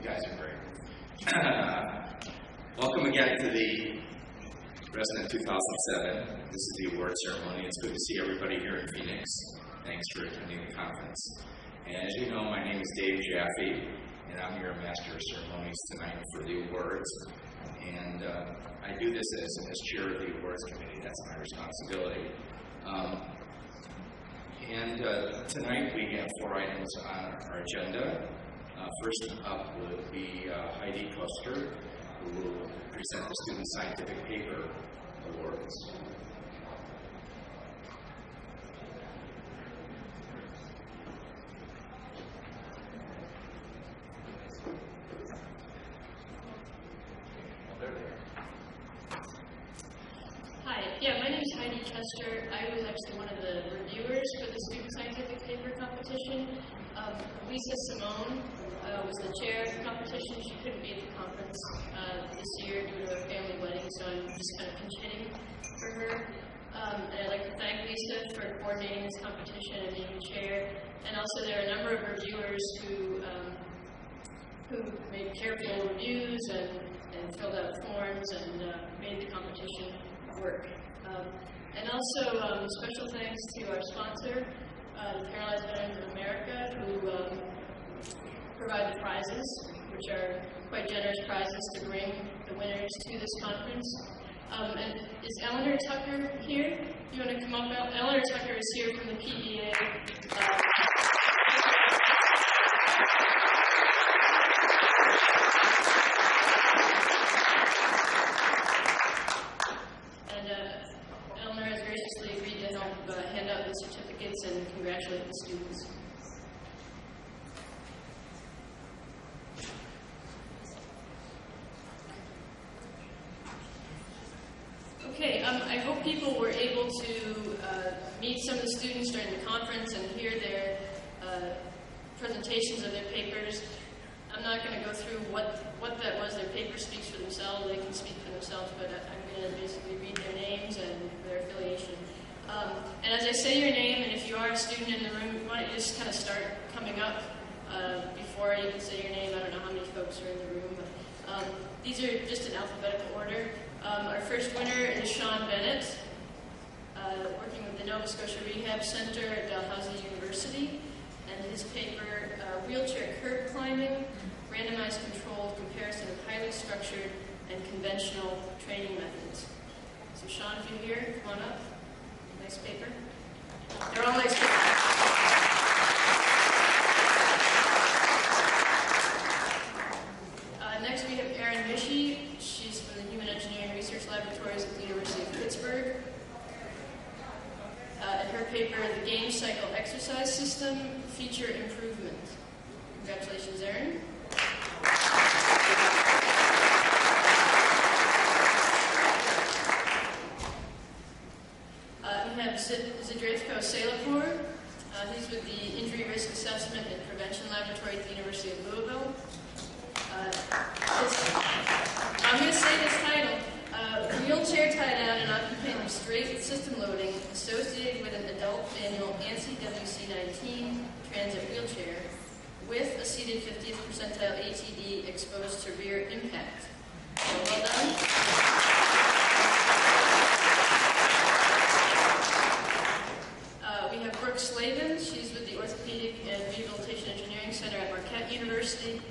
guys are great. Welcome again to the RESNA 2007. This is the award ceremony. It's good to see everybody here in Phoenix. Thanks for attending the conference. And as you know, my name is Dave Jaffe, and I'm your Master of Ceremonies tonight for the awards. And I do this as chair of the awards committee. That's my responsibility. Tonight we have 4 items on our agenda. First up will be Heidi Kuster, who will present the Student Scientific Paper Awards. My name is Heidi Kuster. I was actually one of the reviewers for the Student Scientific Paper competition. Lisa Simone was the chair of the competition. She couldn't be at the conference this year due to a family wedding, so I'm just kind of pinch hitting for her. And I'd like to thank Lisa for coordinating this competition and being the chair. And also there are a number of reviewers who made careful reviews and filled out forms and made the competition work. And also special thanks to our sponsor, the Paralyzed Veterans of America, who provide the prizes, which are quite generous prizes to bring the winners to this conference. And is Eleanor Tucker here? You want to come up? Eleanor Tucker is here from the PEA. Certificates and congratulate the students. Okay, I hope people were able to meet some of the students during the conference and hear their presentations of their papers. I'm not going to go through what that was. Their paper speaks for themselves. They can speak for themselves, but I'm going to basically read their names and their affiliation. And as I say your name, and if you are a student in the room, why don't you just kind of start coming up before I even say your name. I don't know how many folks are in the room, but these are just in alphabetical order. Our first winner is Sean Bennett, working with the Nova Scotia Rehab Center at Dalhousie University, and his paper, Wheelchair Curb Climbing, Randomized Controlled Comparison of Highly Structured and Conventional Training Methods. So Sean, if you're here, come on up. Nice paper. They're all nice papers. Next we have Erin Mischie. She's from the Human Engineering Research Laboratories at the University of Pittsburgh. And her paper, The Game Cycle Exercise System, Feature Improvement. Congratulations, Erin. Zidretko Selapour. He's with the Injury Risk Assessment and Prevention Laboratory at the University of Louisville. I'm going to say this title, Wheelchair Tie-Down and Occupational Straight System Loading Associated with an Adult Manual ANSI WC-19 Transit Wheelchair with a seated 50th percentile ATD exposed to rear impact. So well done. Slavin. She's with the Orthopedic and Rehabilitation Engineering Center at Marquette University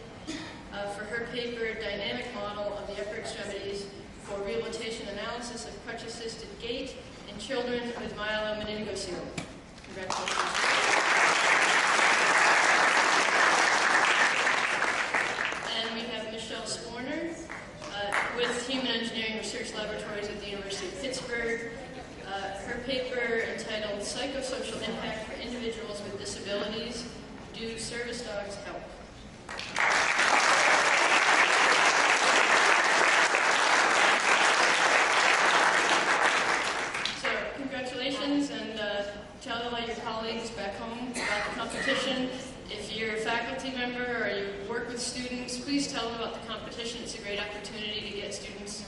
for her paper, Dynamic Model of the Upper Extremities for Rehabilitation Analysis of Crutch-Assisted Gait in Children with Myelomeningocele. Congratulations. And we have Michelle Sporner with Human Engineering Research Laboratories at the University of Pittsburgh. Her paper entitled Psychosocial Impact for Individuals with Disabilities, Do Service Dogs Help? So congratulations, and tell all your colleagues back home about the competition. If you're a faculty member or you work with students, please tell them about the competition. It's a great opportunity to get students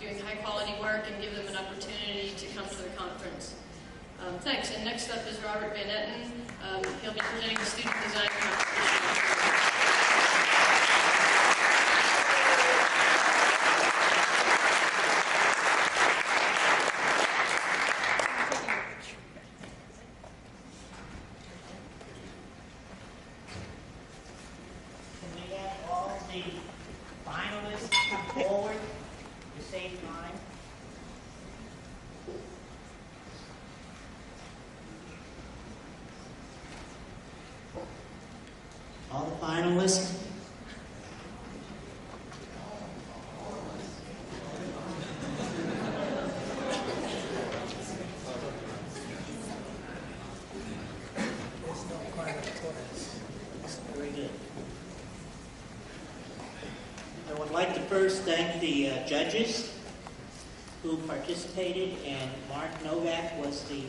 doing high-quality work and give them an opportunity to come to the conference. Thanks. And next up is Robert Van Etten. He'll be presenting the student design competition. the finalists come forward at the same time. All the finalists. Very good. I would like to first thank the judges who participated, and Mark Novak was the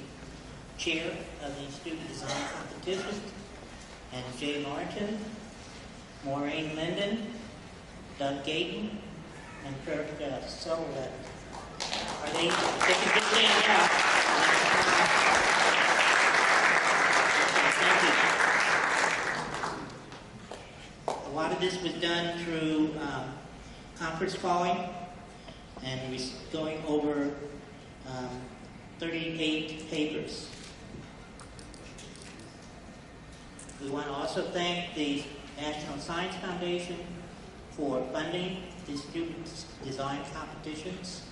chair of the student design competition, and Jay Martin, Maureen Linden, Doug Gayton, and Kirk Sullivan. Are they can just stand out. Thank you. A lot of this was done through conference calling, and we're going over 38 papers. We want to also thank the National Science Foundation for funding the student design competitions.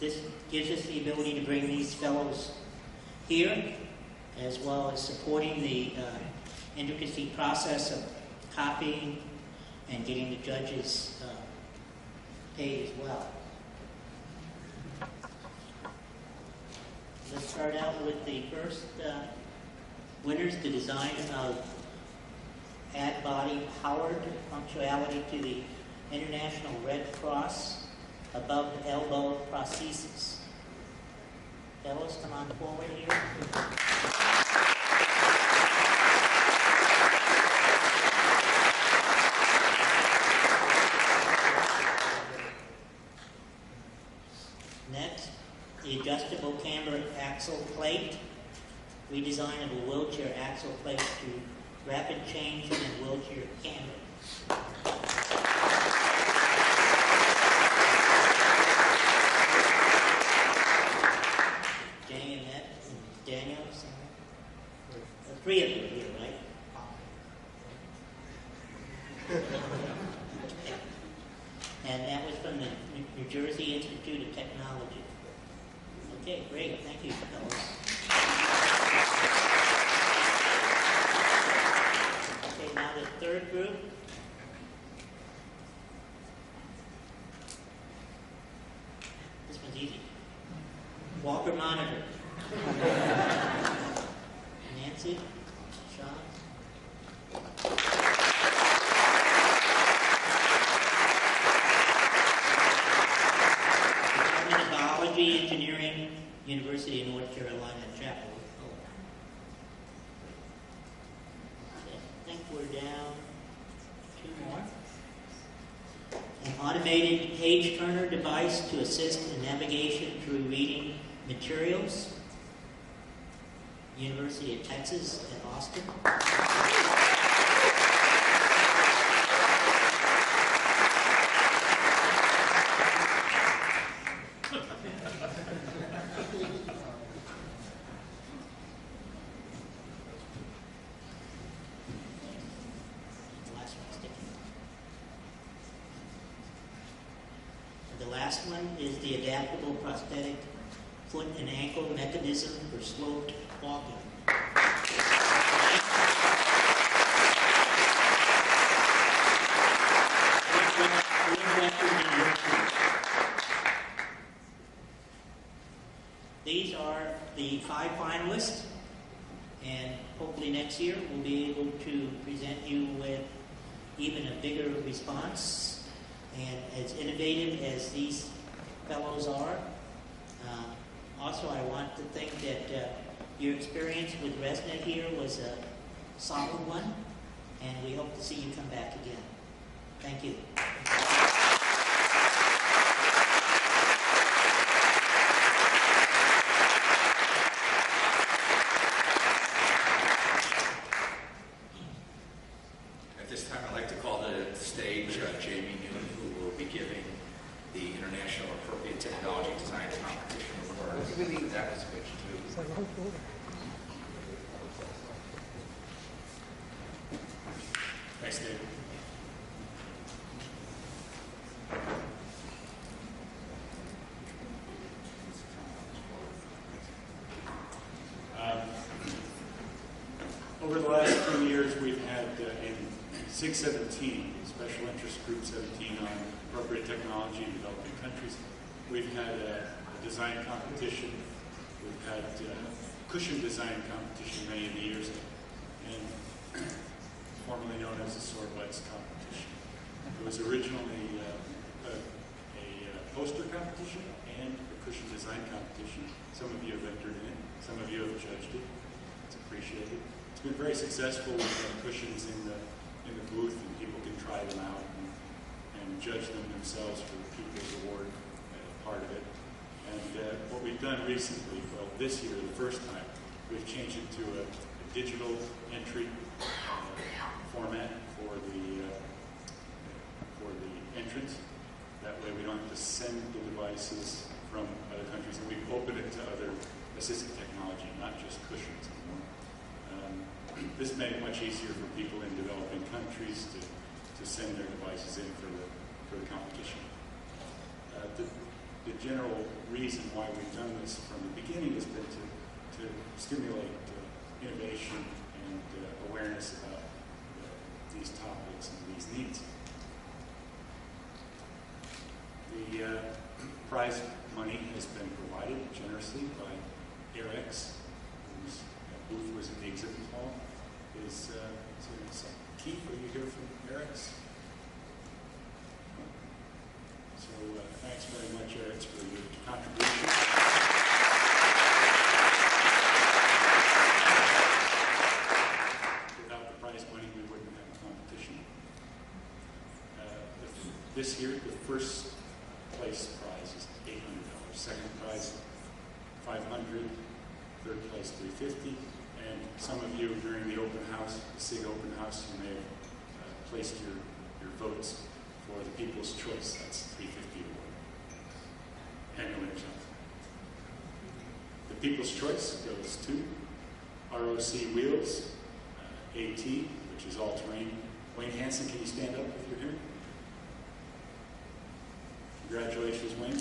This gives us the ability to bring these fellows here, as well as supporting the intricacy process of copying and getting the judges paid as well. Let's start out with the first winners, the design of add body powered punctuality to the International Red Cross above the elbow prosthesis. Fellows, come on forward here. Next, the adjustable camber axle plate. Redesign of a wheelchair axle plate to rapid change in wheelchair camber. Jay and Annette and Daniel, the three of you here, right? And that was from the New Jersey Institute of Technology. Okay, great. Thank you, fellows. Okay, now the third group. This one's easy. Walker monitor. Nancy, Sean. Department of Biology, Engineering, University of North Carolina, Chapel. I think we're down two more. An automated page turner device to assist in navigation through reading materials. University of Texas at Austin. The last one is the adaptable prosthetic foot and ankle mechanism for sloped walking. These are the 5 finalists, and hopefully next year we'll be able to present you with even a bigger response. And as innovative as these fellows are, also I want to think that your experience with RESNA here was a solid one, and we hope to see you come back again. Thank you. At this time, I'd like to call to the stage Jamie Newman, who will be giving the International Appropriate Technology Design Competition Award. That was switched too. Thanks, Dave. 617, Special Interest Group 17 on appropriate technology in developing countries. We've had a design competition. We've had cushion design competition many of the years, and formerly known as the Sore Butts competition. It was originally a poster competition and a cushion design competition. Some of you have entered in it. Some of you have judged it. It's appreciated. It's been very successful. We've got cushions in the booth, and people can try them out and judge them themselves for the People's Award part of it. And what we've done recently, well, this year, the first time, we've changed it to a digital entry format for the entrance. That way we don't have to send the devices from other countries, and we've opened it to other assistive technology, not just cushions anymore. This made it much easier for people in developing countries to send their devices in for the competition. The general reason why we've done this from the beginning has been to stimulate innovation and awareness about these topics and these needs. The prize money has been provided generously by AirX, whose booth was in the exhibit hall. Is Keith, are you here from AirX? So thanks very much, AirX, for your contribution. Without the prize money, we wouldn't have a competition. This year, the first place prize is $800. Second prize, $500. Third place, $350. And some of you during the open house, the SIG open house, you may have placed your votes for the People's Choice. That's $350 award. And the winner's house. The People's Choice goes to ROC Wheels, AT, which is all-terrain. Wayne Hansen, can you stand up if you're here? Congratulations, Wayne.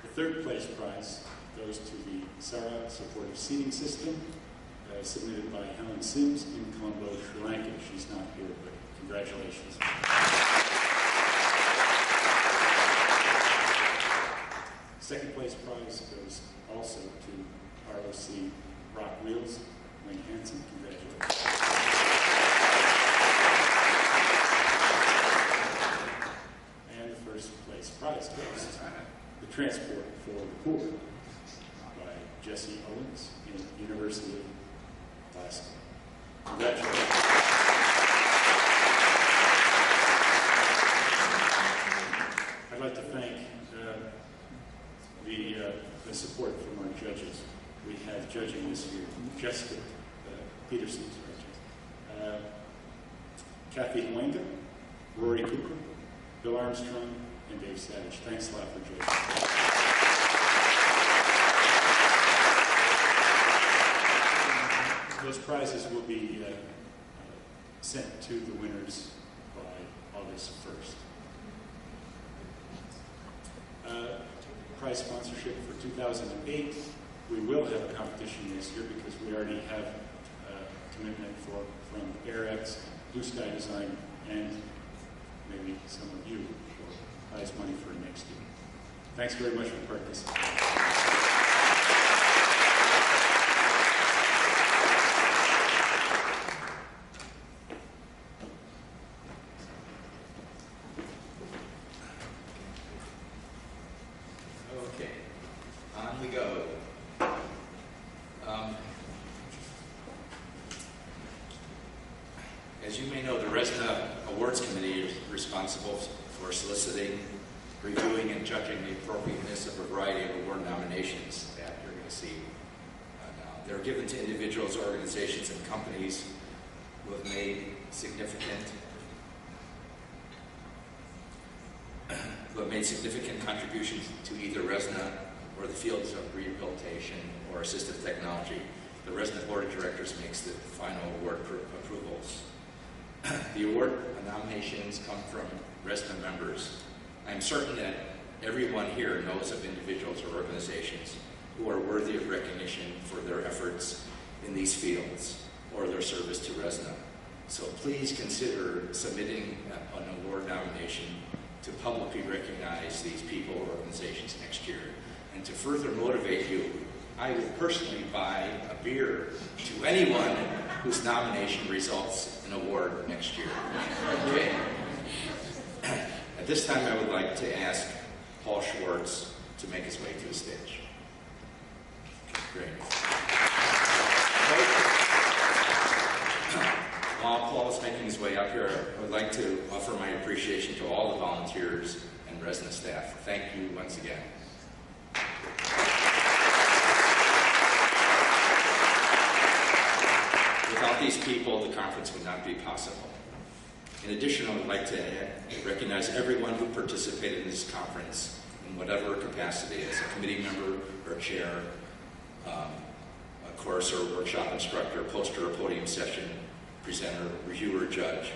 The third place prize goes to the SARA Supportive Seating System, submitted by Helen Sims in Colombo, Sri Lanka. She's not here, but congratulations. Second place prize goes also to ROC Rock Wheels, Wayne Hansen. Congratulations. And the first place prize goes to the Transport for the Poor by Jesse Owens in University of Glasgow. Congratulations. I'd like to thank the support from our judges. We have judging this year Jessica Peterson, Kathy Huenga, Rory Cooper, Bill Armstrong, and Dave Savage. Thanks a lot for judging. Those prizes will be sent to the winners by August 1st. Prize sponsorship for 2008. We will have a competition this year because we already have a commitment from AirX, Blue Sky Design, and maybe some of you for prize money for next year. Thanks very much for participating. As you may know, the RESNA Awards Committee is responsible for soliciting, reviewing, and judging the appropriateness of a variety of award nominations that you're going to see now. They're given to individuals, organizations, and companies who have made significant contributions to either RESNA or the fields of rehabilitation or assistive technology. The RESNA Board of Directors makes the final award approvals. The award nominations come from RESNA members. I'm certain that everyone here knows of individuals or organizations who are worthy of recognition recognition for their efforts in these fields or their service to RESNA. So please consider submitting an award nomination to publicly recognize these people or organizations next year. And to further motivate you, I will personally buy a beer to anyone whose nomination results in an award next year. Okay? At this time, I would like to ask Paul Schwartz to make his way to the stage. Great. While Paul is making his way up here, I would like to offer my appreciation to all the volunteers and RESNA staff. Thank you once again. Without these people, the conference would not be possible. In addition, I would like to recognize everyone who participated in this conference in whatever capacity, as a committee member or a chair, a course or workshop instructor, poster or podium session, presenter, reviewer, judge,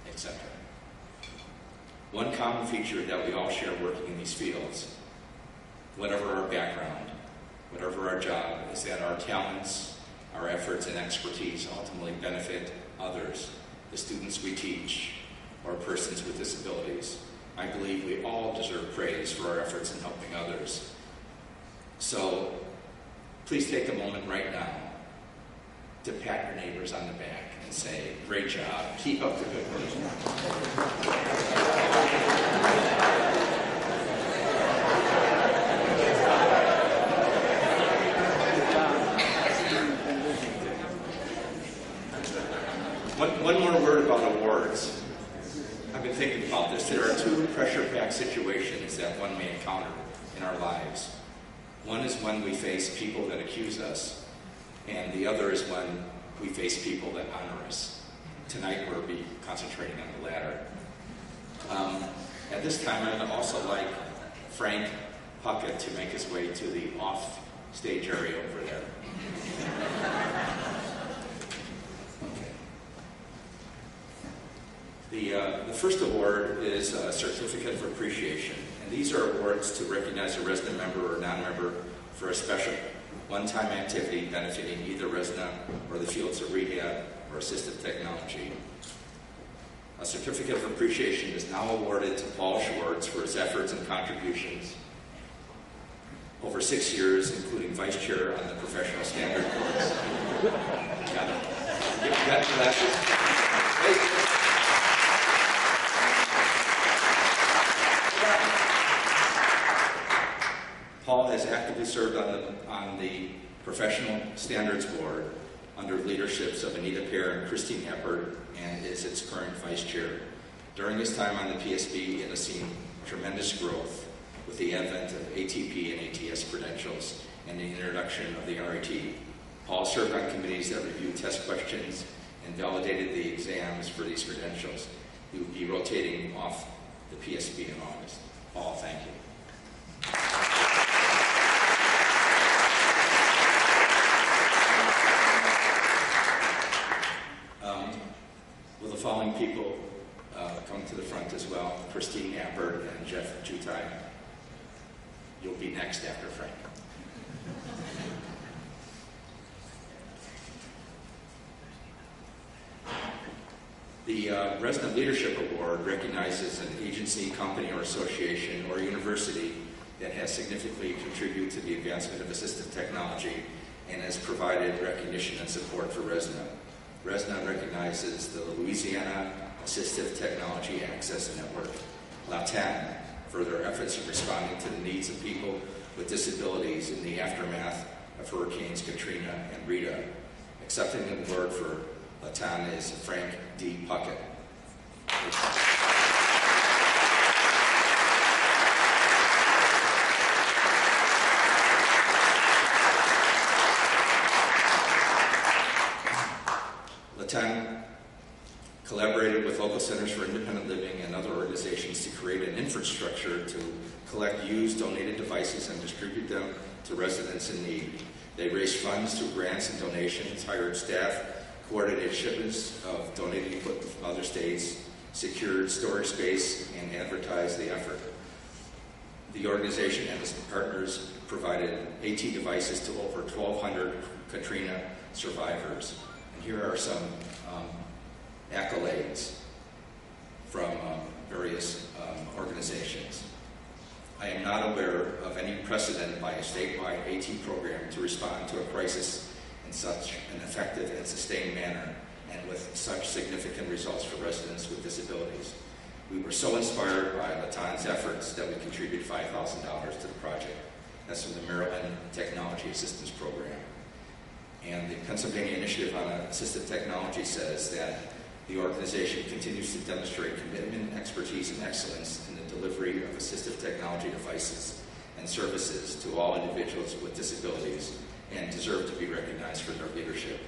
etc. One common feature that we all share working in these fields, whatever our background, whatever our job, is that our talents, our efforts and expertise ultimately benefit others, the students we teach, or persons with disabilities. I believe we all deserve praise for our efforts in helping others. So please take a moment right now to pat your neighbors on the back and say, great job, keep up the good work. One more word about awards. I've been thinking about this. There are two pressure-packed situations that one may encounter in our lives. One is when we face people that accuse us, and the other is when we face people that honor us. Tonight we'll be concentrating on the latter. At this time, I'd also like Frank Puckett to make his way to the off-stage area over there. The first award is a certificate of appreciation, and these are awards to recognize a RESNA member or non-member for a special one-time activity benefiting either RESNA or the fields of rehab or assistive technology. A certificate of appreciation is now awarded to Paul Schwartz for his efforts and contributions over 6 years, including vice chair on the professional standard course. Got it. Give that glasses. Paul has actively served on the Professional Standards Board under leaderships of Anita Pear and Christine Eppert, and is its current vice chair. During his time on the PSB, it has seen tremendous growth with the advent of ATP and ATS credentials and the introduction of the RET. Paul served on committees that reviewed test questions and validated the exams for these credentials. He will be rotating off the PSB in August. Paul, thank you. Will the following people come to the front as well? Christine Appert and Jeff Jutai. You'll be next after Frank. The RESNA Leadership Award recognizes an agency, company, or association or university that has significantly contributed to the advancement of assistive technology and has provided recognition and support for RESNA. RESNA recognizes the Louisiana Assistive Technology Access Network, LATAM, for their efforts in responding to the needs of people with disabilities in the aftermath of Hurricanes Katrina and Rita. Accepting the award for LATAM is Frank D. Puckett. LATAM collaborated with local centers for independent living and other organizations to create an infrastructure to collect used donated devices and distribute them to residents in need. They raised funds through grants and donations, hired staff, coordinated shipments of donated equipment from other states, secured storage space, and advertised the effort. The organization and its partners provided AT devices to over 1,200 Katrina survivors. And here are some accolades from various organizations. I am not aware of any precedent by a statewide AT program to respond to a crisis in such an effective and sustained manner and with such significant results for residents with disabilities. We were so inspired by Latan's efforts that we contributed $5,000 to the project. That's from the Maryland Technology Assistance Program. And the Pennsylvania Initiative on Assistive Technology says that the organization continues to demonstrate commitment, expertise, and excellence in the delivery of assistive technology devices and services to all individuals with disabilities and deserve to be recognized for their leadership.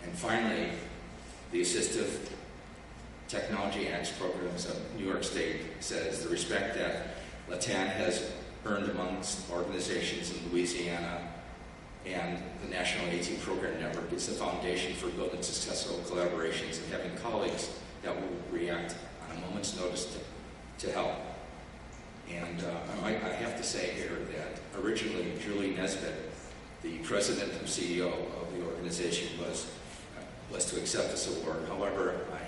And finally, the Assistive Technology Acts programs of New York State says the respect that Latan has earned amongst organizations in Louisiana and the National AT Program Network is the foundation for building successful collaborations and having colleagues that will react on a moment's notice to help. And I have to say here that originally Julie Nesbitt, the president and CEO of the organization, was to accept this award. However, I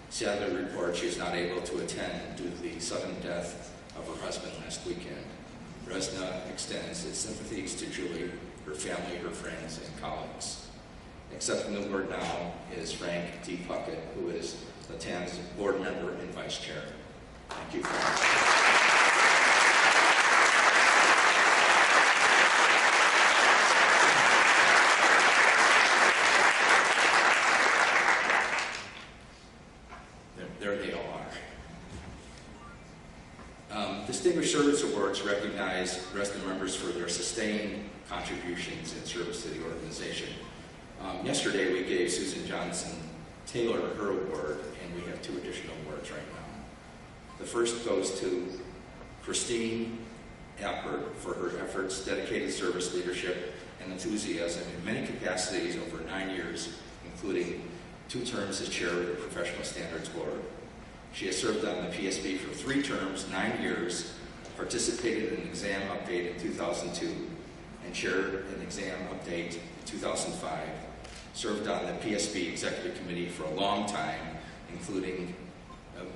sadly report she is not able to attend due to the sudden death of her husband last weekend. RESNA extends its sympathies to Julie, her family, her friends, and colleagues. Accepting the award now is Frank D. Puckett, who is Latan's board member and vice chair. Thank you, Frank. There they all are. Distinguished Service Awards recognize RESNA members for their sustained contributions and service to the organization. Yesterday we gave Susan Johnson Taylor her award, and we have 2 additional awards right now. The first goes to Christine Appert for her efforts, dedicated service, leadership, and enthusiasm in many capacities over 9 years, including 2 terms as chair of the Professional Standards Board. She has served on the PSB for 3 terms, 9 years, participated in an exam update in 2002, and chaired an exam update in 2005. Served on the PSB Executive Committee for a long time, including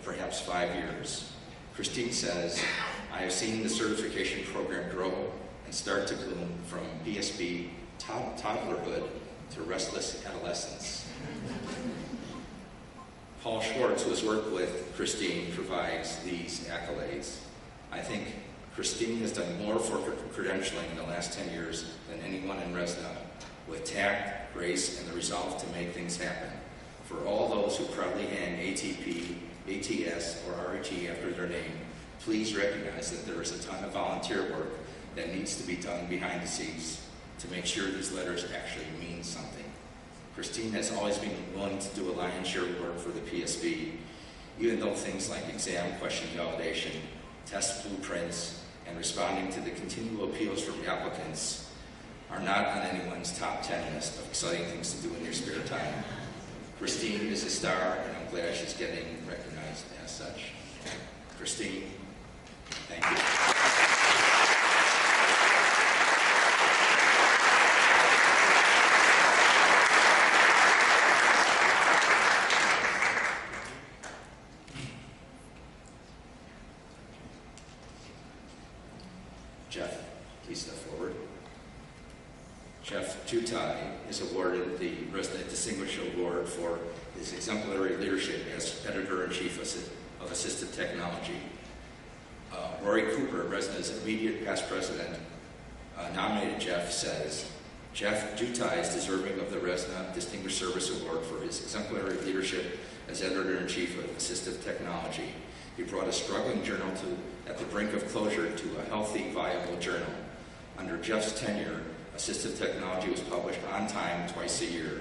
perhaps 5 years. Christine says, I have seen the certification program grow and start to bloom from PSB toddlerhood to restless adolescence. Paul Schwartz, who has worked with Christine, provides these accolades. I think Christine has done more for credentialing in the last 10 years than anyone in RESNA, with tact, grace, and the resolve to make things happen. For all those who proudly hang ATP, ATS, or RET after their name, please recognize that there is a ton of volunteer work that needs to be done behind the scenes to make sure these letters actually mean something. Christine has always been willing to do a lion's share of work for the PSB, even though things like exam question validation, test blueprints, and responding to the continual appeals from applicants are not on anyone's top 10 list of exciting things to do in your spare time. Christine is a star, and I'm glad she's getting recognized as such. Christine, thank you. Jeff, please step forward. Jeff Jutai is awarded the RESNA Distinguished Award for his exemplary leadership as Editor-in-Chief of Assistive Technology. Rory Cooper, RESNA's immediate past president, nominated Jeff, says, Jeff Jutai is deserving of the RESNA Distinguished Service Award for his exemplary leadership as Editor-in-Chief of Assistive Technology. He brought a struggling journal at the brink of closure to a healthy, viable journal. Under Jeff's tenure, Assistive Technology was published on time twice a year.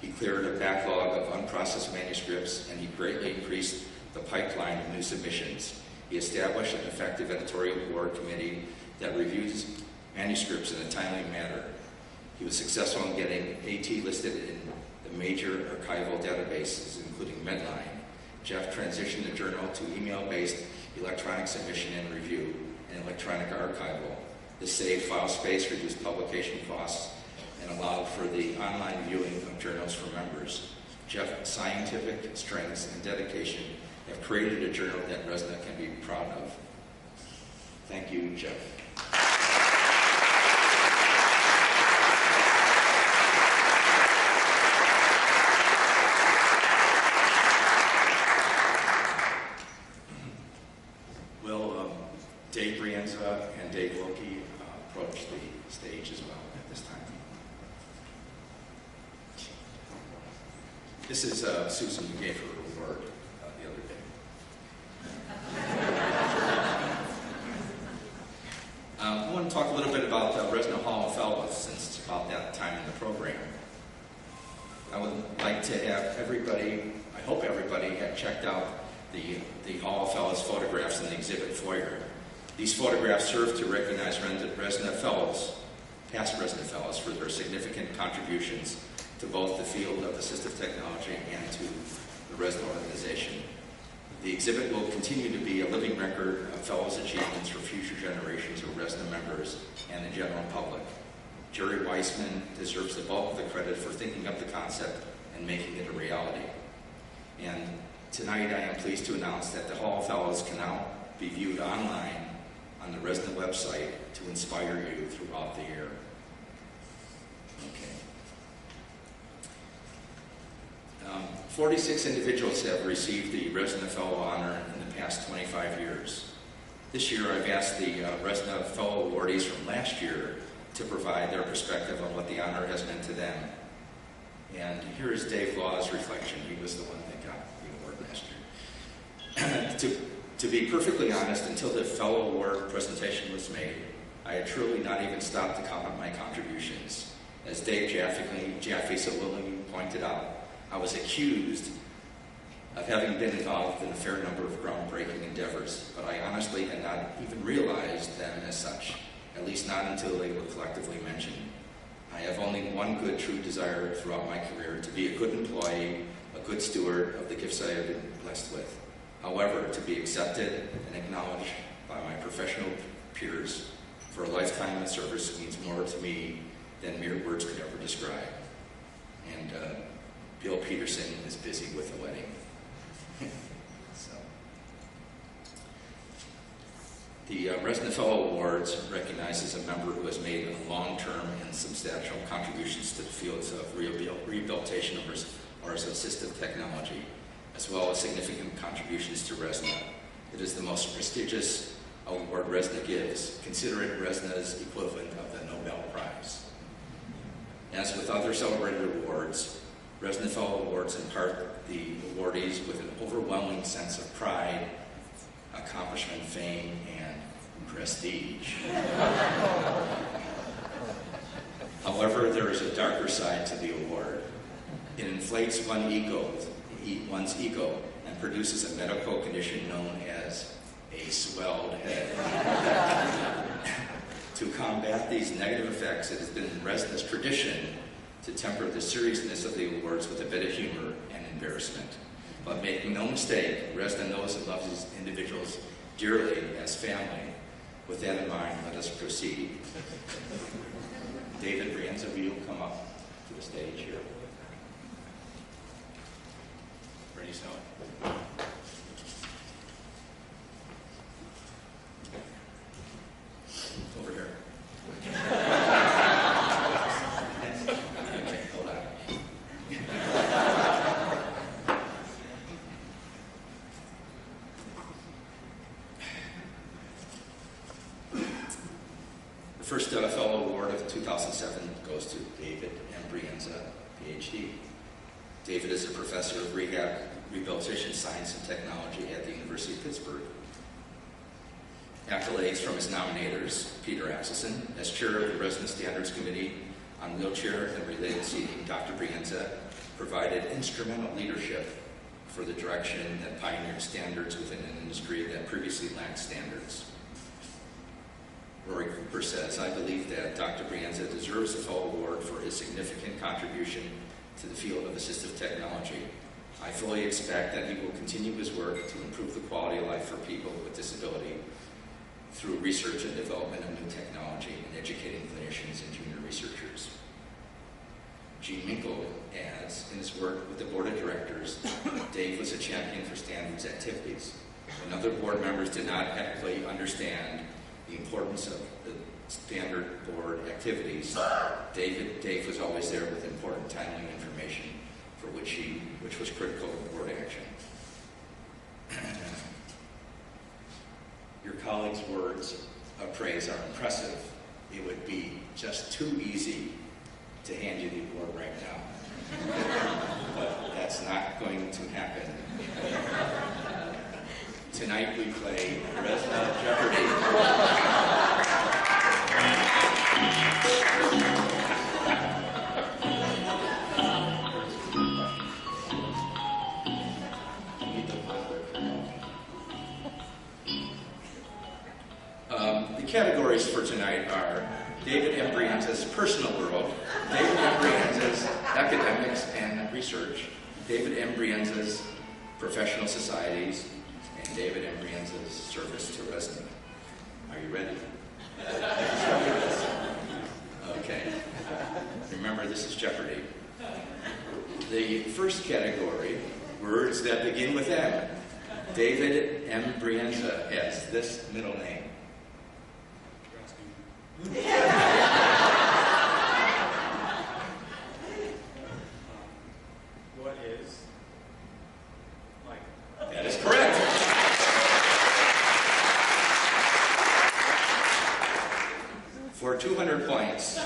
He cleared a backlog of unprocessed manuscripts, and he greatly increased the pipeline of new submissions. He established an effective editorial board committee that reviews manuscripts in a timely manner. He was successful in getting AT listed in the major archival databases, including Medline. Jeff transitioned the journal to email-based electronic submission and review. and electronic archival. This saved file space, reduced publication costs, and allowed for the online viewing of journals for members. Jeff's scientific strengths and dedication have created a journal that RESNA can be proud of. Thank you, Jeff. Will Dave Brienza and Dave Wilkie approach the stage as well at this time? This is Susan who gave her award the other day. I want to talk a little bit about RESNA Hall of Fellows, since it's about that time in the program. I would like to have everybody, I hope everybody had checked out the Hall of Fellows photographs in the exhibit foyer. These photographs serve to recognize RESNA Fellows, past RESNA Fellows, for their significant contributions to both the field of assistive technology and to the RESNA organization. The exhibit will continue to be a living record of Fellows' achievements for future generations of RESNA members and the general public. Jerry Weissman deserves the bulk of the credit for thinking up the concept and making it a reality. And tonight I am pleased to announce that the Hall of Fellows can now be viewed online on the RESNA website to inspire you throughout the year. Okay. 46 individuals have received the RESNA Fellow honor in the past 25 years. This year I've asked the RESNA Fellow awardees from last year to provide their perspective on what the honor has meant to them. And here is Dave Law's reflection. He was the one that got the award last year. To be perfectly honest, until the Fellow Award presentation was made, I had truly not even stopped to count up my contributions. As Dave Jaffe so willingly pointed out, I was accused of having been involved in a fair number of groundbreaking endeavors, but I honestly had not even realized them as such, at least not until they were collectively mentioned. I have only one good true desire throughout my career: to be a good employee, a good steward of the gifts I have been blessed with. However, to be accepted and acknowledged by my professional peers for a lifetime of service means more to me than mere words could ever describe. And Bill Peterson is busy with a wedding. So, the RESNA Fellow Awards recognizes a member who has made long-term and substantial contributions to the fields of rehabilitation or assistive technology, as well as significant contributions to RESNA. It is the most prestigious award RESNA gives. Consider it RESNA's equivalent of the Nobel Prize. As with other celebrated awards, RESNA Fellow Awards impart the awardees with an overwhelming sense of pride, accomplishment, fame, and prestige. However, there is a darker side to the award. It inflates one's ego and produces a medical condition known as a swelled head. To combat these negative effects, it has been RESNA's tradition to temper the seriousness of the awards with a bit of humor and embarrassment. But make no mistake, RESNA knows and loves these individuals dearly as family. With that in mind, let us proceed. David Brienza, will you come up to the stage here? Ready, Sally? Over here. Okay, hold on. The first fellow award of 2007 goes to David M. Brienza, PhD. David is a professor of rehabilitation science and technology at the University of Pittsburgh. Accolades from his nominators: Peter Axelson. As chair of the RESNA Standards Committee on Wheelchair and Related Seating, Dr. Brienza provided instrumental leadership for the direction that pioneered standards within an industry that previously lacked standards. Rory Cooper says, "I believe that Dr. Brienza deserves a full award for his significant contribution to the field of assistive technology. I fully expect that he will continue his work to improve the quality of life for people with disability through research and development of new technology and educating clinicians and junior researchers. Gene Minkle adds, in his work with the board of directors, Dave was a champion for standards activities. When other board members did not adequately understand the importance of the standard board activities, Dave was always there with important timely information for which was critical of board action. Your colleagues' words of praise are impressive. It would be just too easy to hand you the award right now. But that's not going to happen. Tonight we play RESNA Jeopardy! The categories for tonight are David M. Brienza's personal world, David M. Brienza's academics and research, David M. Brienza's professional societies, and David M. Brienza's service to RESNA. Are you ready? Okay. Remember, this is Jeopardy! The first category, words that begin with M. David M. Brienza has this middle name. What is like? That is correct. For 200 points,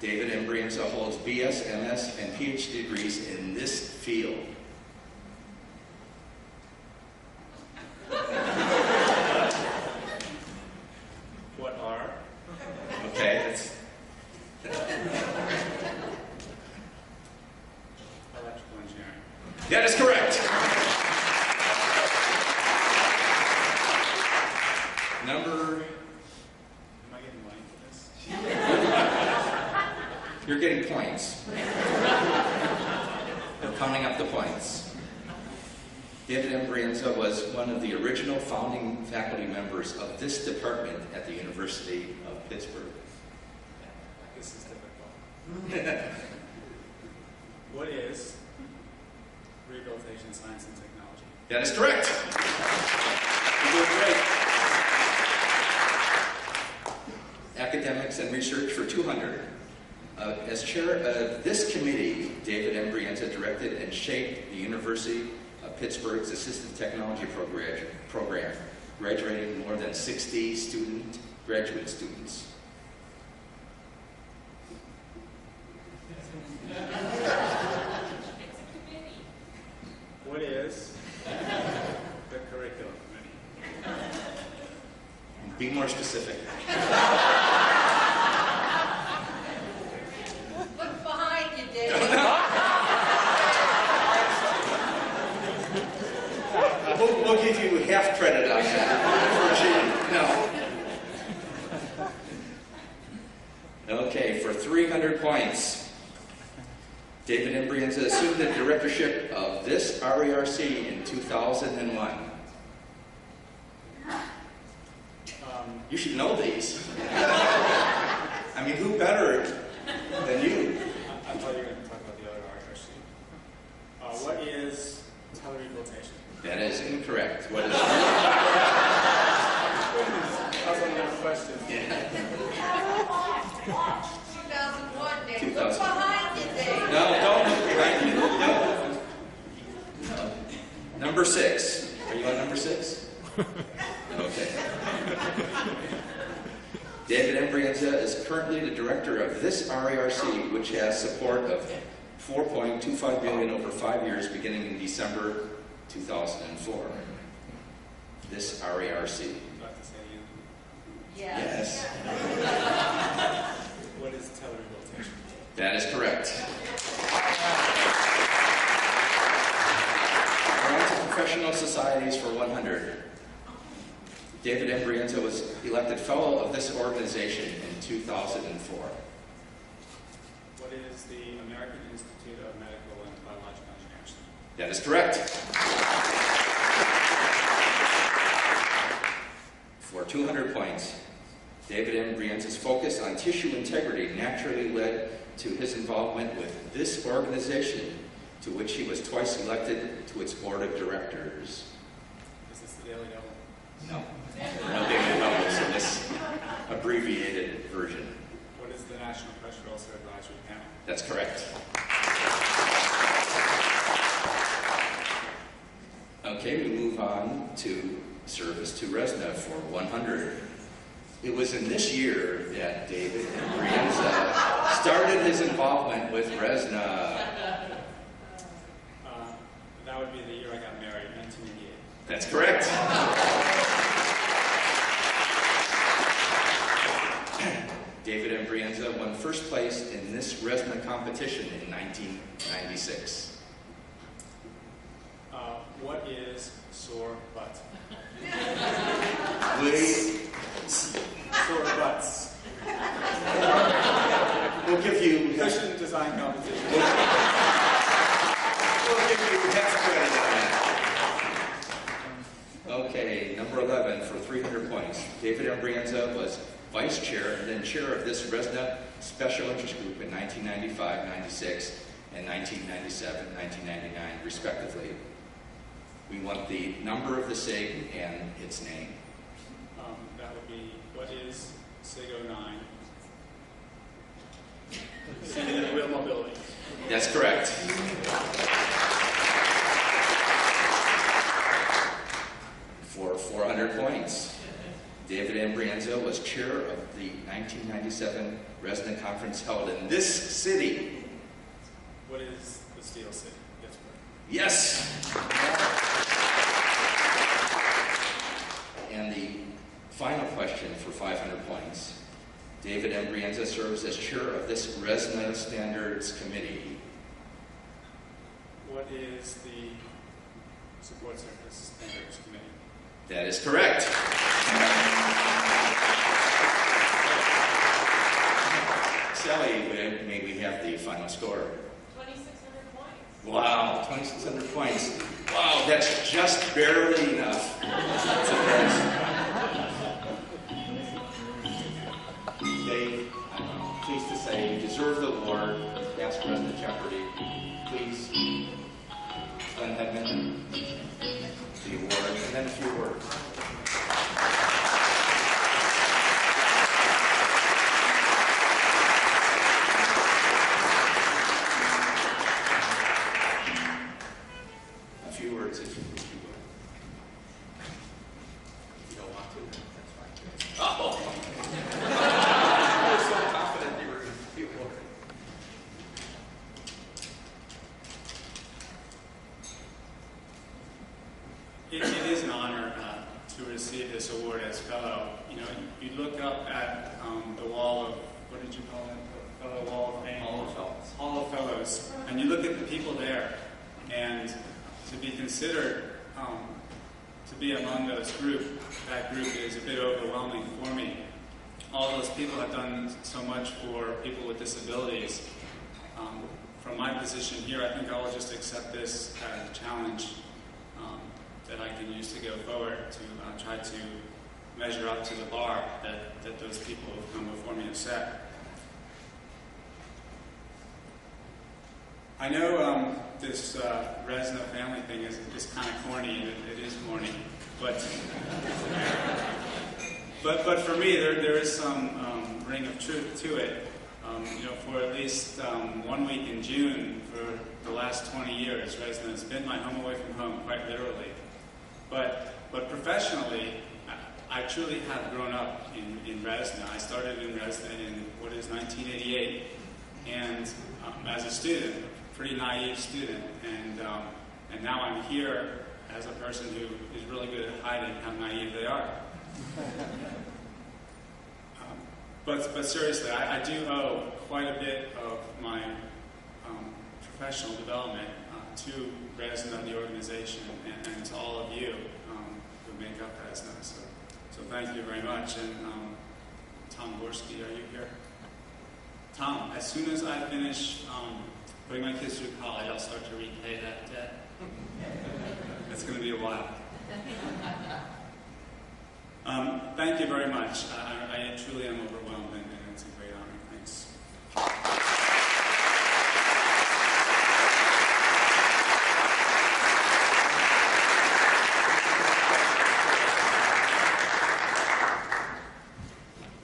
David M. Brienza holds BS, MS, and PhD degrees in this field. What are? Okay, that's Electrical engineering. that is correct. Number, Am I getting money for this? you're getting points. We're counting up the points. David M. Brienza was one of the original founding faculty members of this department at the University of Pittsburgh. This is difficult. What is rehabilitation science and technology? That is correct. You're doing great. Academics and research for 200. As chair of this committee, David M. Brienza directed and shaped the University of Pittsburgh's Assistive Technology program, graduating more than 60 graduate students. What is the curriculum committee? Be more specific. Look behind you, Dave. We'll give you half credit on that. No. Okay, for 300 points, David M. Brienza assumed the directorship of this RERC in 2001. You should know these. I mean, who better than you? I thought you were going to talk about the other RRC. What is telerehabilitation? That is incorrect. What is That was another question. 2001, Dave. 2000. Look behind you, Dave. No, don't look behind you. No. Number 6. Are you on number 6? Okay. David M. Brienza is currently the director of this RERC, which has support of $4.25 billion over 5 years, beginning in December 2004. This RERC. I'd like to say you. Yes. What is telerehabilitation? That is correct. We're on to professional societies for 100. David M. Brienza was elected fellow of this organization in 2004. What is the American Institute of Medical and Biological Engineers? That is correct. 200 points, David M. Brienza's focus on tissue integrity naturally led to his involvement with this organization, to which he was twice elected to its board of directors. Is this the Daily Double? No, no Daily Doubles in this abbreviated version. What is the National Pressure Ulcer Advisory Panel? That's correct. Okay, we move on to service to RESNA for 100. It was in this year that David Brienza started his involvement with RESNA. That would be the year I got married, 1988. That's correct. David M. Brienza won first place in this RESNA competition in 1996. What is sore butt? Sore butts. We'll give you Cushion design competition. We'll give you half credit on that. Okay, number 11 for 300 points. David M. Brienza was vice chair and then chair of this RESNA special interest group in 1995, 96, and 1997, 1999, respectively. We want the number of the SIG and its name. That would be, what is SIG-09? Significant wheel mobility. That's correct. For 400 points, David M. Brienza was chair of the 1997 RESNA conference held in this city. What is the Steel City? Pittsburgh. Yes! And the final question for 500 points. David M. Brienza serves as chair of this RESNA Standards Committee. What is the Support Service Standards Committee? That is correct. Sally, may we have the final score? 2,600 points. Wow, 2,600 points. Wow, that's just barely enough to pass. Dave, I'm pleased to say you deserve the award. Past President Jeopardy. Please, Glenn Hedman, the award, and then a few words. A few words if you would. If you don't want to, that's fine. Oh! You're so confident you were going to be awarded. It is an honor to receive this award as fellow. You know, you look up at the wall of, what did you call it? The fellow wall of fame? Hall of Fellows. Hall of Fellows. And you look at the people there, and to be considered to be among that group is a bit overwhelming for me. All those people have done so much for people with disabilities. From my position here, I think I will just accept this as a challenge that I can use to go forward to try to measure up to the bar that those people who have come before me have set. I know this RESNA family thing is kind of corny, and it is corny, but for me there is some ring of truth to it. You know, for at least 1 week in June for the last 20 years, RESNA has been my home away from home, quite literally. But professionally, I truly have grown up in RESNA. I started in RESNA in what is 1988, and as a student, a pretty naive student, and now I'm here as a person who is really good at hiding how naive they are. But seriously, I do owe quite a bit of my professional development to RESNA, the organization, and to all of you who make up RESNA. So thank you very much. And Tom Gorski, are you here? Tom, as soon as I finish putting my kids through college, I'll start to repay that debt. It's going to be a while. Thank you very much. I truly am overwhelmed, and it's a great honor. Thanks.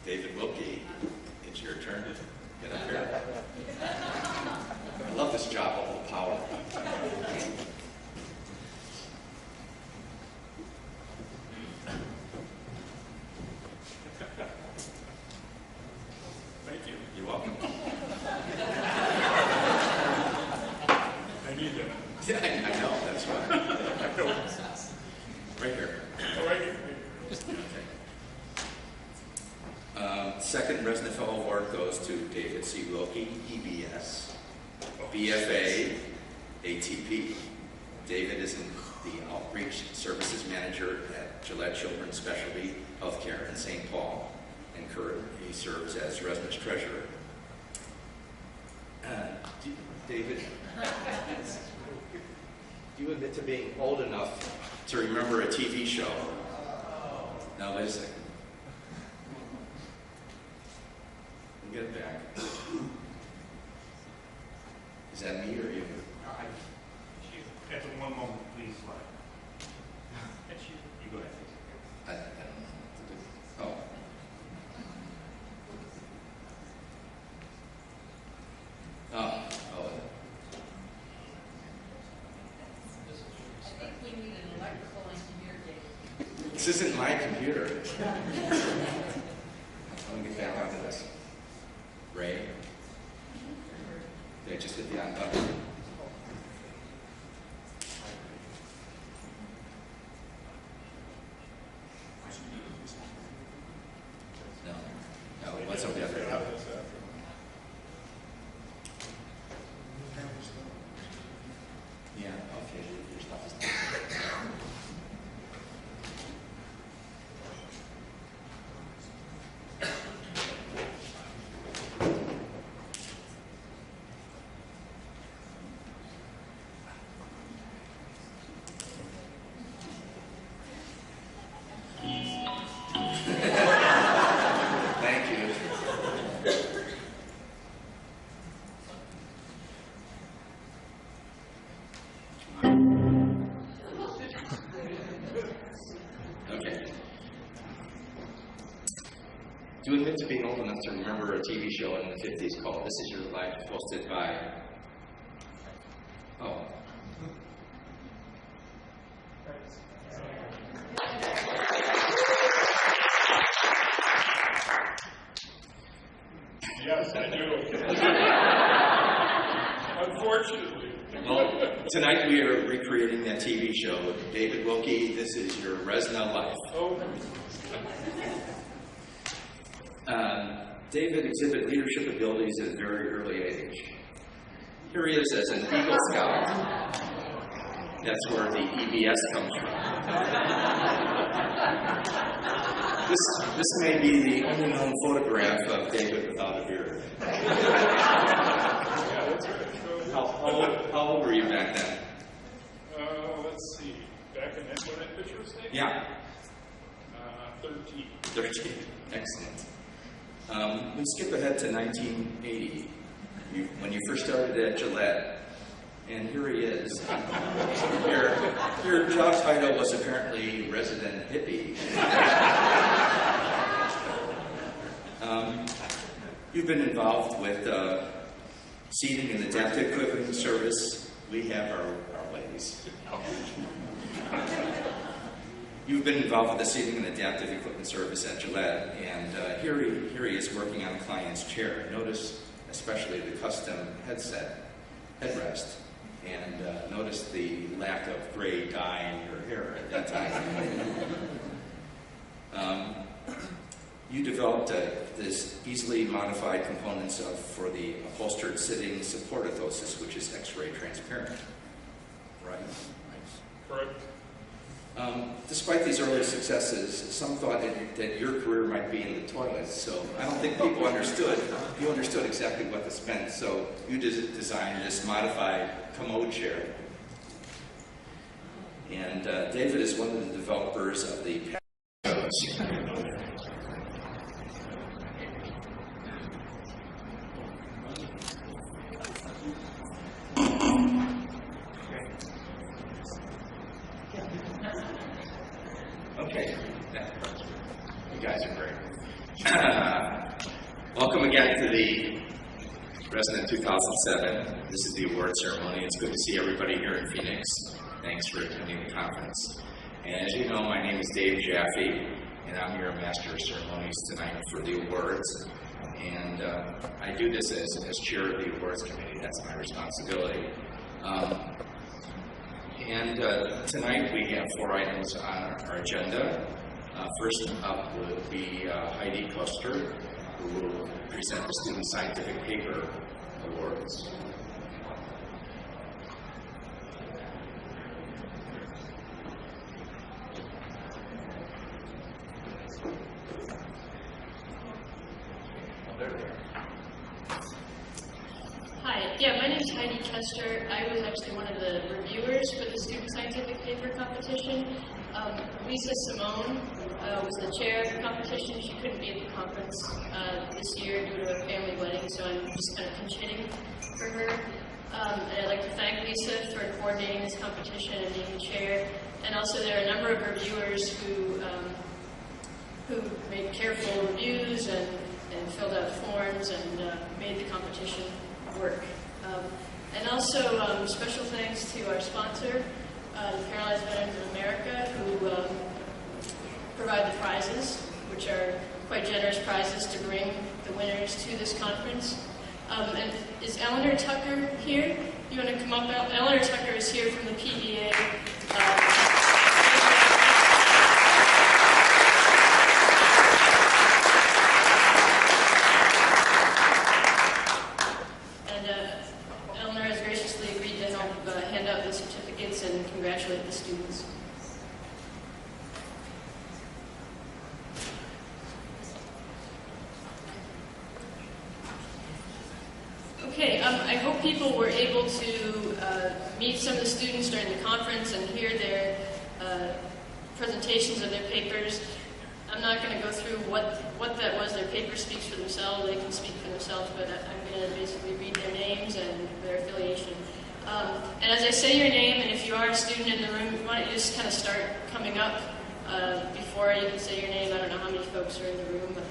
David Wilkie, it's your turn to get up here. I love this job, all the power. Thank you. You're welcome. I need that. Yeah, I know, that's right. Right here. All right. Okay. Second RESNA Fellow Award goes to David C. Wilkie, EBS, BFA, ATP. David is the Outreach Services Manager at Gillette Children's Specialty Healthcare in St. Paul, and currently he serves as RESNA's treasurer. David, do you admit to being old enough to remember a TV show? Now, wait a second. Get it back. Is that me or you? At one moment, please. You go ahead. I don't know. Oh. Oh. I think we need an electrical engineer, Dave. This isn't my computer. Let me get back onto this. Ray? Okay, just hit the on button. No, what's up there? Yeah, okay, your stuff is done. Thank you. Okay. Do you admit to being old enough to remember a TV show in the 50s called This Is Your Life, hosted by... Oh. Yes, I do. Unfortunately. Well, tonight we are recreating that TV show. David Wilkie, this is your RESNA life. Oh. David exhibited leadership abilities at a very early age. Here he is as an Eagle Scout. That's where the EBS comes from. This may be the only known photograph of David without a beard. Yeah, that's right. How old were you back then? Let's see. Back in that when that picture was taken? Yeah. 13. 13. Excellent. We skip ahead to 1980, when you first started at Gillette, and here he is. Your job title was apparently resident hippie. You've been involved with seating and adaptive equipment service. We have our ways. You've been involved with the seating and adaptive equipment service at Gillette, and here he is working on a client's chair. Notice especially the custom headrest, and notice the lack of gray dye in your hair at that time. You developed this easily modified components for the upholstered sitting support orthosis, which is X-ray transparent, right? Correct. Despite these early successes, some thought that your career might be in the toilets, so I don't think people understood. You understood exactly what this meant, so you designed this modified commode chair. And David is one of the developers of the goes. Okay. You guys are great. Welcome again to the RESNA 2007. This is the award ceremony. It's good to see everybody here in Phoenix. Thanks for attending the conference. And as you know, my name is Dave Jaffe, and I'm your Master of Ceremonies tonight for the awards. And I do this as chair of the awards committee. That's my responsibility. Tonight we have 4 items on our agenda. First up will be Heidi Koester, who will present the Student Scientific Paper Awards. Hi, my name is Heidi Koester. I was actually one of the reviewers for the Student Scientific Paper Competition. Lisa Simone was the chair of the competition. She couldn't be at the conference this year due to a family wedding, so I'm just kind of pinch hitting for her. And I'd like to thank Lisa for coordinating this competition and being the chair. And also there are a number of reviewers who made careful reviews and filled out forms and made the competition work. And also special thanks to our sponsor, the Paralyzed Veterans of America, who provide the prizes, which are quite generous prizes to bring the winners to this conference. And is Eleanor Tucker here? You want to come up? Eleanor Tucker is here from the PVA. Eleanor has graciously agreed to help hand out the certificates and congratulate the students. Okay, I hope people were able to meet some of the students during the conference and hear their presentations of their papers. I'm not going to go through what that was. Their paper speaks for themselves. They can speak for themselves, but I'm going to basically read their names and their affiliation. And as I say your name, and if you are a student in the room, why don't you just kind of start coming up before you can say your name. I don't know how many folks are in the room, but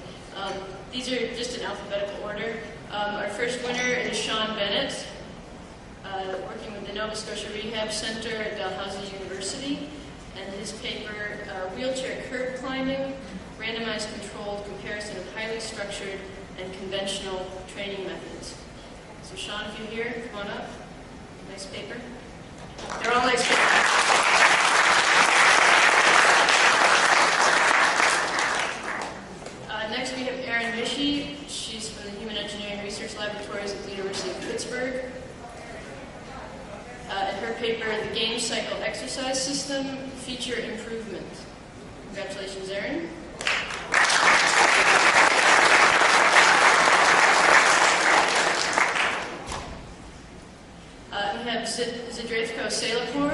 these are just in alphabetical order. Our first winner is Sean Bennett, working with the Nova Scotia Rehab Center at Dalhousie University, and his paper, Wheelchair Curb Climbing, Randomized Controlled Comparison of Highly Structured and Conventional Training Methods. So Sean, if you're here, come on up. Nice paper. They're all nice papers. Next we have Erin Mischie. She's from the Human Engineering Research Laboratories at the University of Pittsburgh. And her paper, The Game Cycle Exercise System, Feature Improvement. Congratulations, Erin. We have Zdravko Selapur.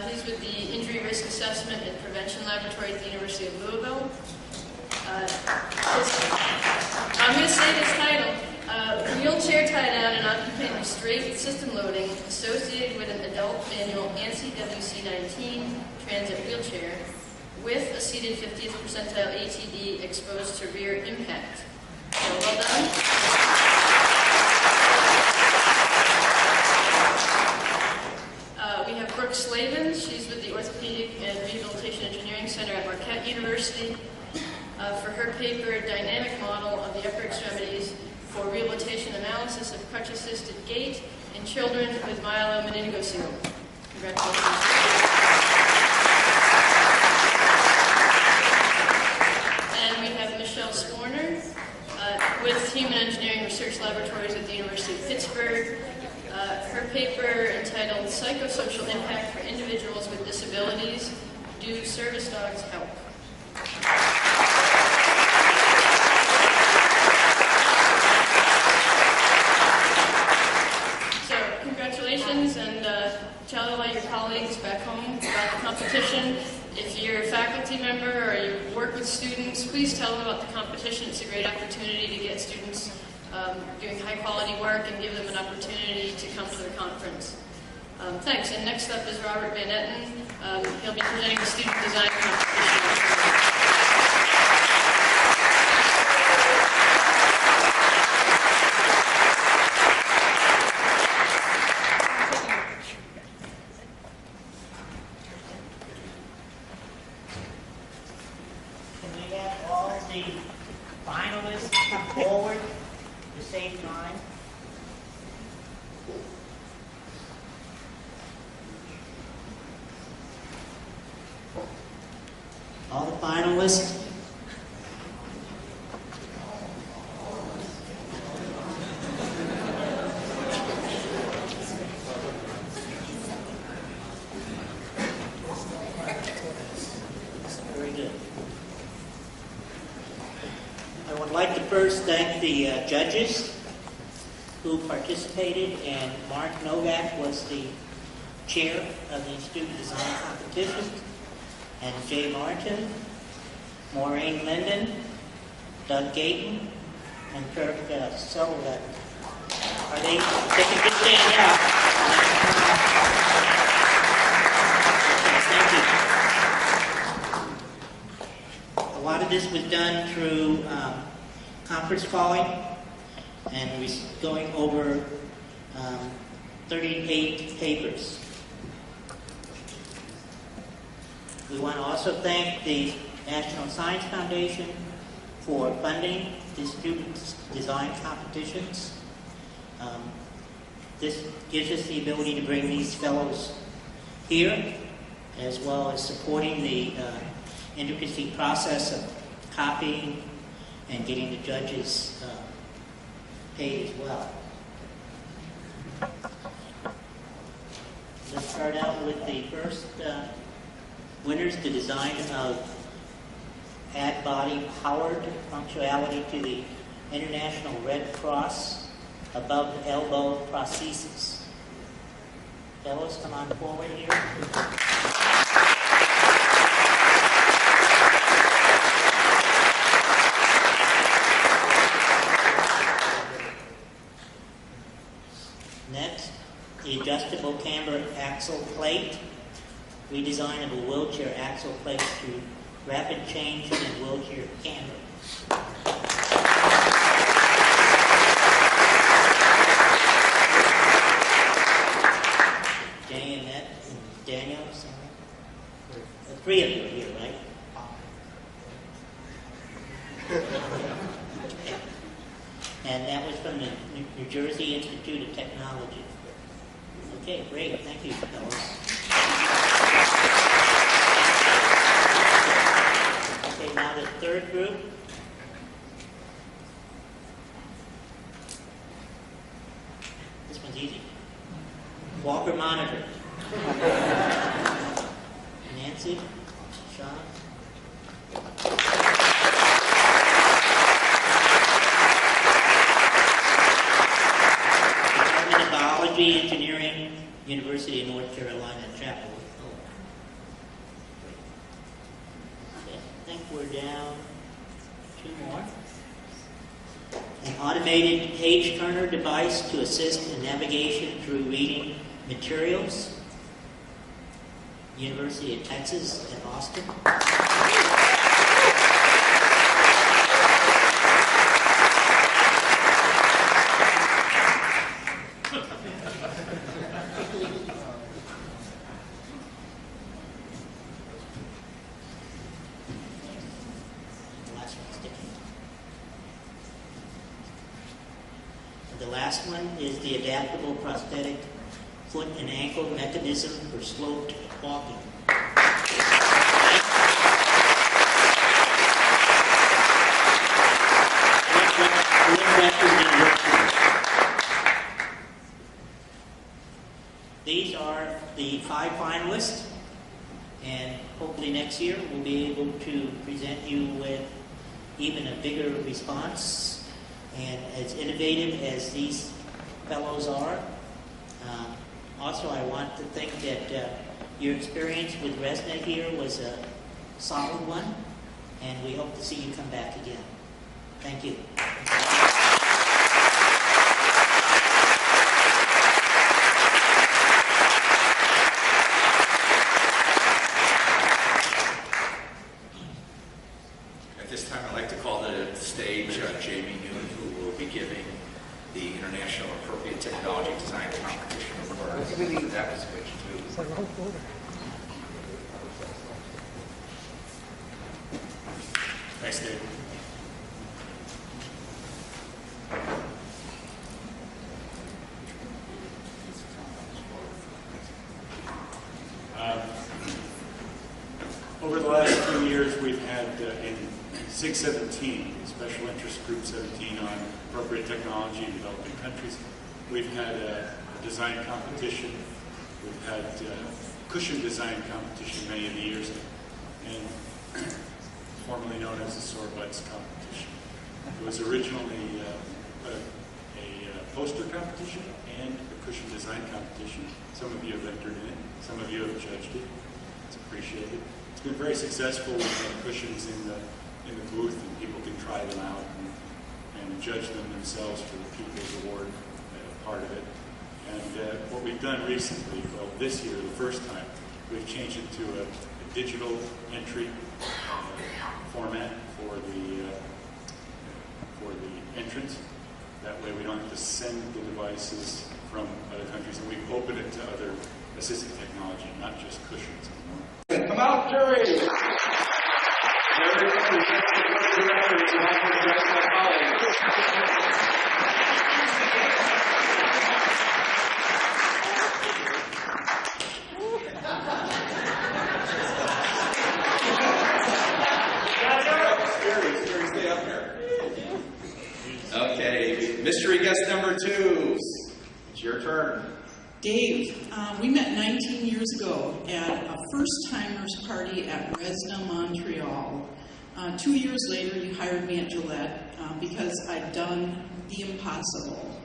He's with the Injury Risk Assessment and Prevention Laboratory at the University of Louisville. I'm going to say this title. Wheelchair tie-down and occupant restraint system loading associated with an adult manual ANSI WC19 transit wheelchair with a seated 50th percentile ATD exposed to rear impact. So well done. We have Brooke Slavin. She's with the Orthopedic and Rehabilitation Engineering Center at Marquette University. For her paper, Dynamic Model of the Upper Extremities for Rehabilitation Analysis of Crutch-Assisted Gait in Children with Myelomeningocele. Congratulations. And we have Michelle Sporner with Human Engineering Research Laboratories at the University of Pittsburgh. Her paper entitled Psychosocial Impact for Individuals with Disabilities, Do Service Dogs Help? Congratulations, and tell all your colleagues back home about the competition. If you're a faculty member or you work with with students, please tell them about the competition. It's a great opportunity to get students doing high-quality work and give them an opportunity to come to the conference. Thanks. And next up is Robert Van Etten. He'll be presenting the student design competition. Can we have all the finalists come forward at the same time? All the finalists? Very good. I would like to first thank the judges who participated, and Mark Novak was the chair of the student design competition, and Jay Martin, Maureen Linden, Doug Gayton, and Kirk Sullivan. Are they can just stand up? Okay, thank you. A lot of this was done through conference calling, and we're going over 38 papers. We want to also thank the National Science Foundation for funding the student design competitions. This gives us the ability to bring these fellows here, as well as supporting the intricacy process of copying and getting the judges paid as well. Let's start out with the first winners, the design of add body powered functionality to the International Red Cross above elbow prosthesis. Fellows, come on forward here. Next, the adjustable camber axle plate. Redesign of a wheelchair axle plate through rapid change in wheelchair camber. Jay, Annette, and Daniel, the three of you are here, right? And that was from the New Jersey Institute of Technology. Okay, great. Thank you, fellows. Okay, now the third group. This one's easy. Walker monitor. Nancy, Sean. Department of Biology, Engineering, University of North Carolina, Chapel. I think we're down two more. An automated page turner device to assist in navigation through reading materials. University of Texas at Austin. The last one is the adaptable prosthetic foot and ankle mechanism for sloped walking. These are the 5 finalists, and hopefully next year we'll be able to present you with even a bigger response. And as innovative as these fellows are, also I want to think that your experience with RESNA here was a solid one, and we hope to see you come back again. Thank you. At this time, I'd like to call to the stage Jamie Noon, who will be giving the International Appropriate Technology Design Competition Award. That was good, too. Thanks, Dave. Over the last few years, we've had in SIG 17, Special Interest Group 17 on appropriate technology in developing countries, we've had a design competition. We've had cushion design competition many of the years, and formerly known as the Sore Butts competition. It was originally a poster competition and a cushion design competition. Some of you have entered in it. Some of you have judged it. It's appreciated. It's been very successful. We've had cushions in the booth, and people can try them out and judge them themselves for the People's Award part of it. And what we've done recently, well, this year, the first time, we've changed it to a digital entry format for the entrance. That way we don't have to send the devices from other countries, and we've opened it to other assistive technology, not just cushions anymore. Come out, jury! Stay up here. Okay, mystery guest number 2. It's your turn. Dave, we met 19 years ago at a first-timers party at RESNA, Montreal. 2 years later, you hired me at Gillette because I'd done the impossible.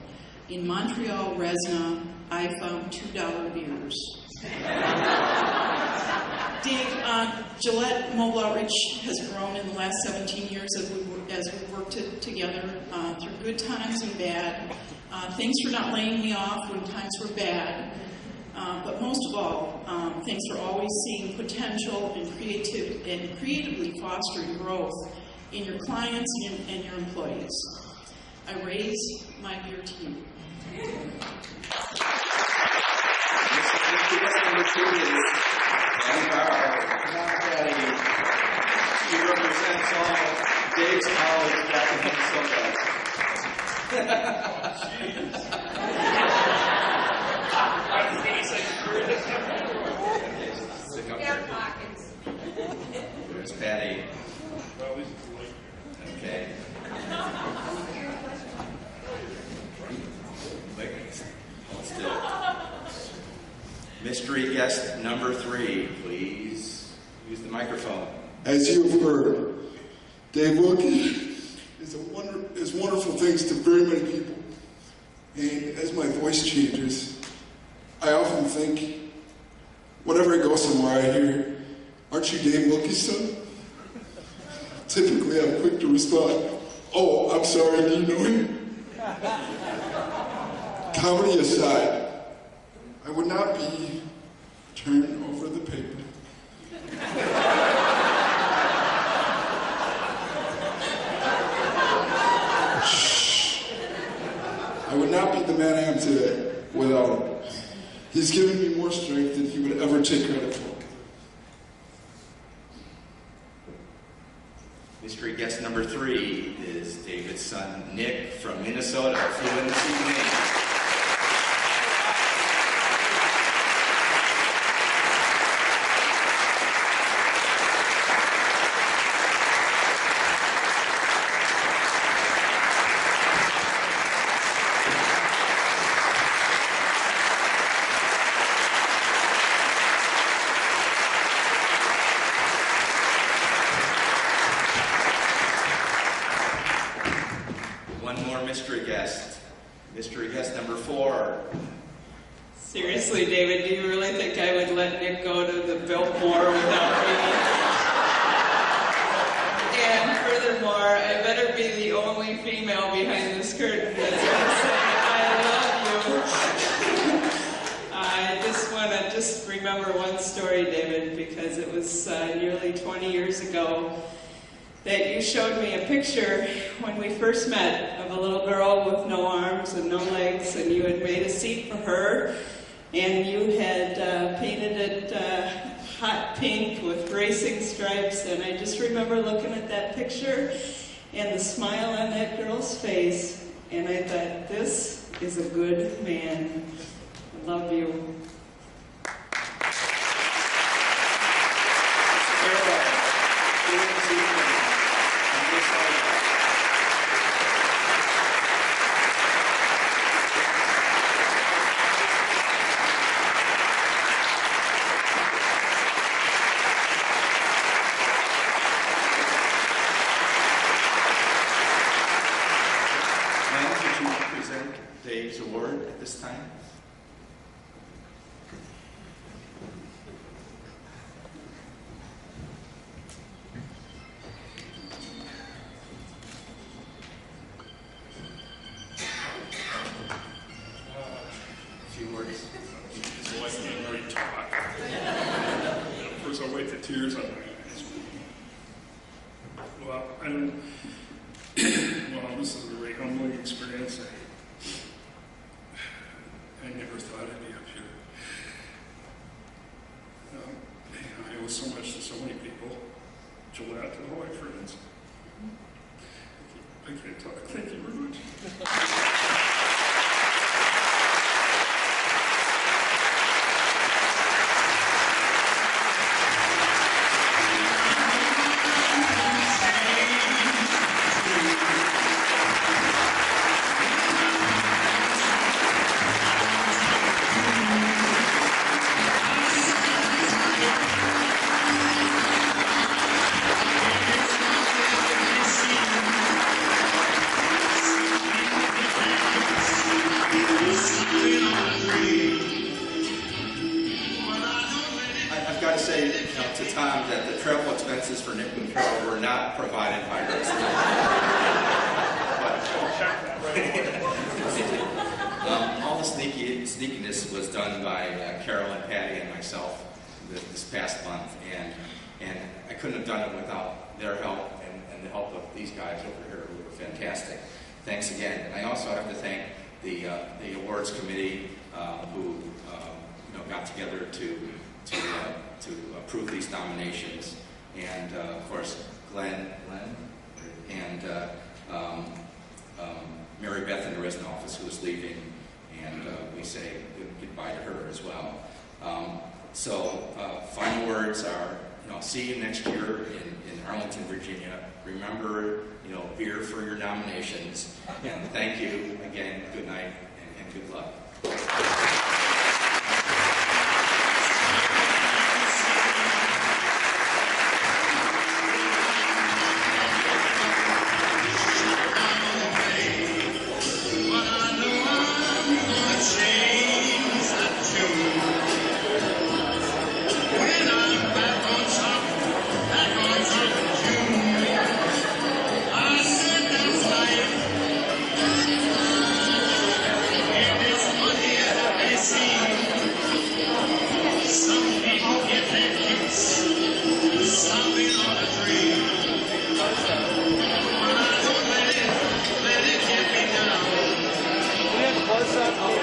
In Montreal, RESNA, I found $2 beers. Dave, Gillette Mobile Outreach has grown in the last 17 years as we've worked together through good times and bad. Thanks for not laying me off when times were bad. But most of all, thanks for always seeing potential and creatively fostering growth in your clients and your employees. I raise my beer to you. Number 2 is Ann Barr. She represents all Dave's colleagues back in Minnesota. Stick up there. There's Patty. Okay. Wait, hold still. Mystery guest number 3, please use the microphone. As you have heard, Dave Wilkie is wonderful things to very many people. And as my voice changes, I often think, whenever I go somewhere, I hear, "Aren't you Dave Wilkie's son?" Typically, I'm quick to respond, "Oh, I'm sorry, do you know him?" Comedy aside, I would not be turning over the paper. I would not be the man I am today without him. He's given me more strength than he would ever take credit for. Mystery guest number 3 is David's son, Nick, from Minnesota. Flew in this evening. Mystery guest number 4. Seriously, David, do you really think I would let Nick go to the Biltmore without me? furthermore, I better be the only female behind this curtain that's going to say, I love you. I just want to remember one story, David, because it was nearly 20 years ago that you showed me a picture when we first met of a little girl with no arms and no legs, and you had made a seat for her, and you had painted it hot pink with racing stripes, and I just remember looking at that picture and the smile on that girl's face, and I thought, this is a good man. I love you. Dave's award at this time. A few words. It's like being very taught. First, I'll wipe the tears on my eyes. Well, this is a very humbling experience. I never thought I'd be up here. I owe so much to so many people. Gillette and all my friends. I can't talk. Thank you very much. I've got to say to Tom that the travel expenses for Nick and Carol were not provided by RESNA. All the sneakiness was done by Carol and Patty and myself this past month, and I couldn't have done it without their help and the help of these guys over here who were fantastic. Thanks again. And I also have to thank the awards committee who got together to approve these nominations, and of course Glenn and Mary Beth in the RESNA office who is leaving, and we say goodbye to her as well. So final words are, see you next year in Arlington, Virginia. Remember, beer for your nominations, and thank you again. Good night and good luck. What's up?